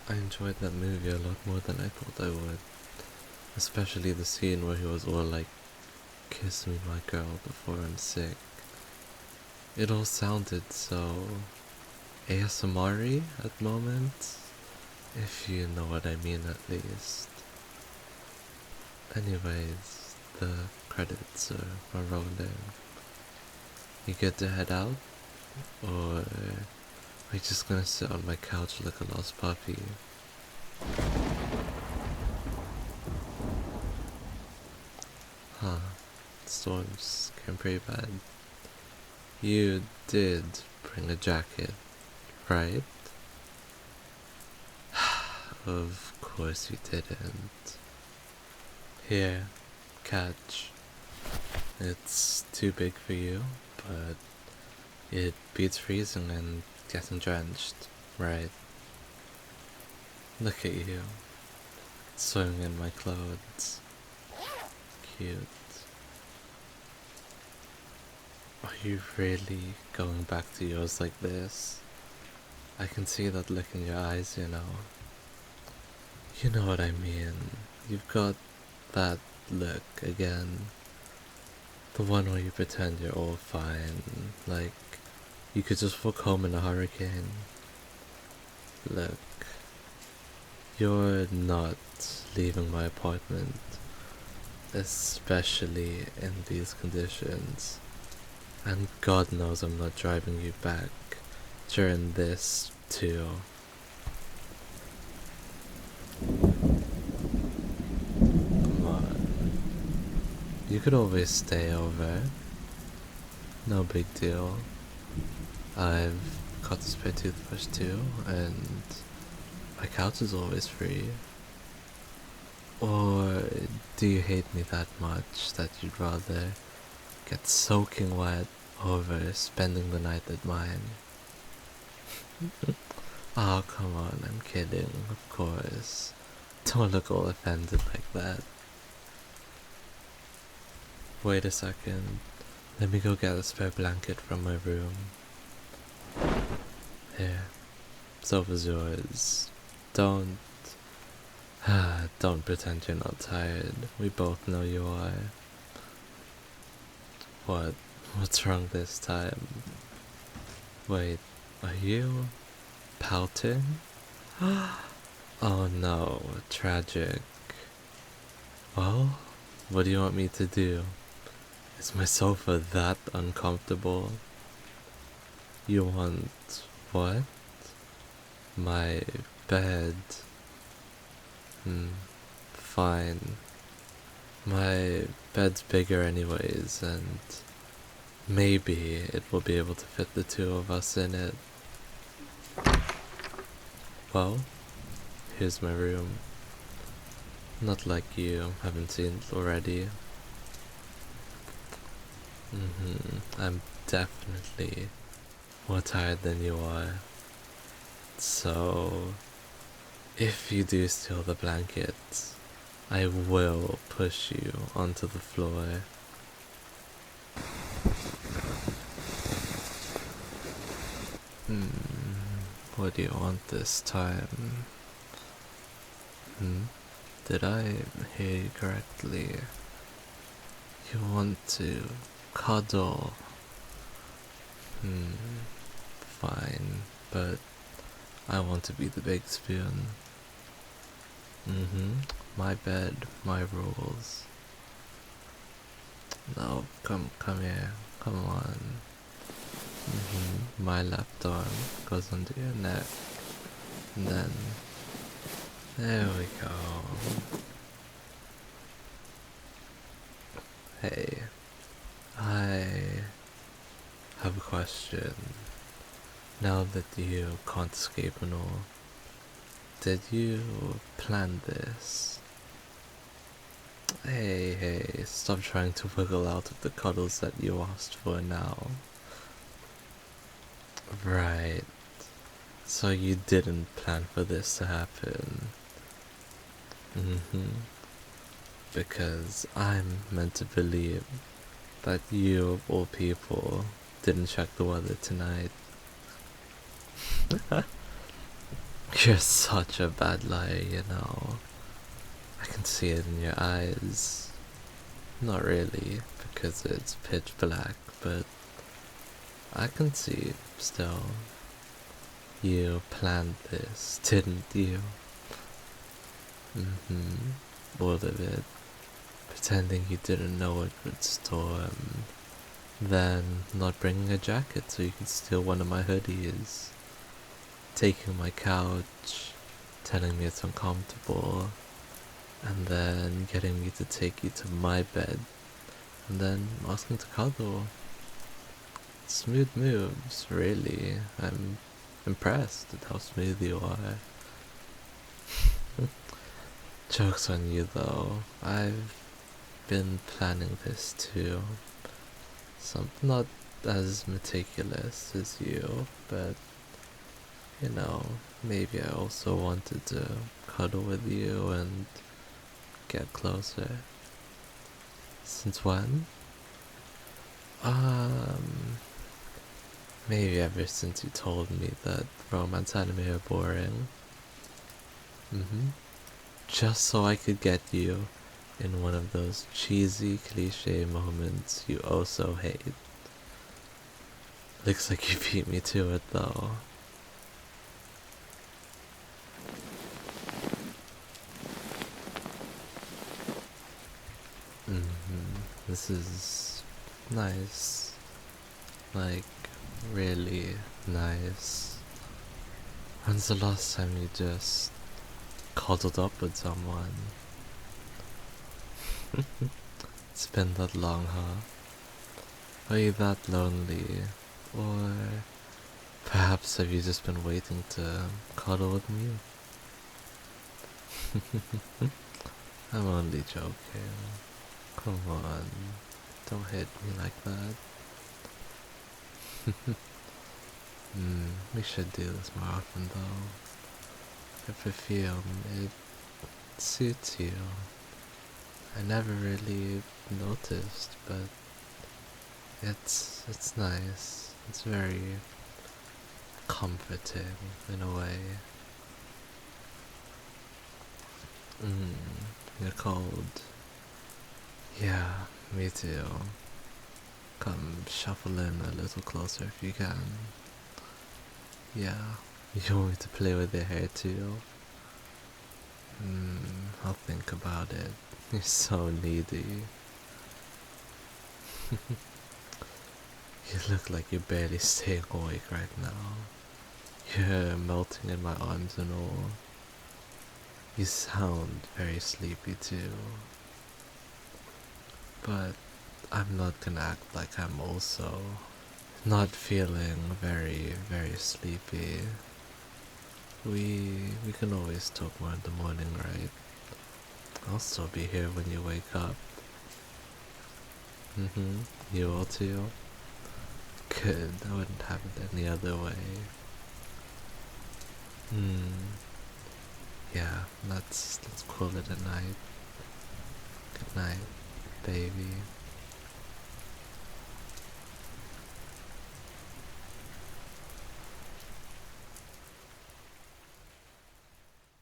I enjoyed that movie a lot more than I thought I would. Especially the scene where he was all like, kiss me, my girl, before I'm sick. It all sounded so ASMR-y at moments, if you know what I mean at least. Anyways, the credits are rolling. You get to head out, or are you just gonna sit on my couch like a lost puppy? Huh, storms came pretty bad. You did bring a jacket, right? Of course you didn't. Here, catch. It's too big for you, but it beats freezing and getting drenched, right? Look at you, swimming in my clothes. Cute. Are you really going back to yours like this? I can see that look in your eyes, you know. You know what I mean. You've got that look again. The one where you pretend you're all fine, like you could just walk home in a hurricane. Look, you're not leaving my apartment, especially in these conditions. And God knows I'm not driving you back during this, too. Come on. You could always stay over. No big deal. I've got a spare toothbrush too, and my couch is always free. Or do you hate me that much that you'd rather get soaking wet over spending the night at mine? Oh, come on, I'm kidding, of course. Don't look all offended like that. Wait a second. Let me go get a spare blanket from my room. Here, sofa's yours. Don't... don't pretend you're not tired. We both know you are. What's wrong this time? Wait, are you pouting? Oh no, tragic. Well, what do you want me to do? Is my sofa that uncomfortable? You want what? My bed? Fine. My bed's bigger anyways, and maybe it will be able to fit the two of us in it. Well, here's my room. Not like you haven't seen it already. I'm definitely more tired than you are. So, if you do steal the blankets, I will push you onto the floor. What do you want this time? Did I hear you correctly? You want to cuddle? Fine, but I want to be the big spoon. My bed, my rules. No, come here, come on. My left arm goes under your neck, and then, there we go. Hey, I have a question. Now that you can't escape and all, did you plan this? Hey, stop trying to wiggle out of the cuddles that you asked for now. Right, so you didn't plan for this to happen. Because I'm meant to believe that you, of all people, didn't check the weather tonight. You're such a bad liar, you know. I can see it in your eyes. Not really, because it's pitch black, but I can see it still. You planned this, didn't you? All of it. Pretending you didn't know it would storm. Then not bringing a jacket so you could steal one of my hoodies. Taking my couch, telling me it's uncomfortable, and then getting me to take you to my bed, and then asking to cuddle. Smooth moves, really. I'm impressed at how smooth you are. Joke's on you though. I've been planning this too. Not as meticulous as you, but you know, maybe I also wanted to cuddle with you and get closer. Since when? Um, Maybe ever since you told me that romance anime are boring. Just so I could get you in one of those cheesy cliche moments you also hate. Looks like you beat me to it though. This is nice. Like, really nice. When's the last time you just cuddled up with someone? It's been that long, huh? Are you that lonely? Or perhaps have you just been waiting to cuddle with me? I'm only joking. Come on, don't hit me like that. We should do this more often though. Your perfume, it suits you. I never really noticed, but it's nice. It's very comforting in a way. You're cold. Yeah, me too. Come shuffle in a little closer if you can. Yeah, you want me to play with your hair too? I'll think about it. You're so needy. You look like you're barely staying awake right now. You're melting in my arms and all. You sound very sleepy too. But I'm not gonna act like I'm also not feeling very sleepy. We can always talk more in the morning, right? I'll still be here when you wake up. You will too? Good, I wouldn't have it any other way. Yeah, let's call it a night. Good night, baby.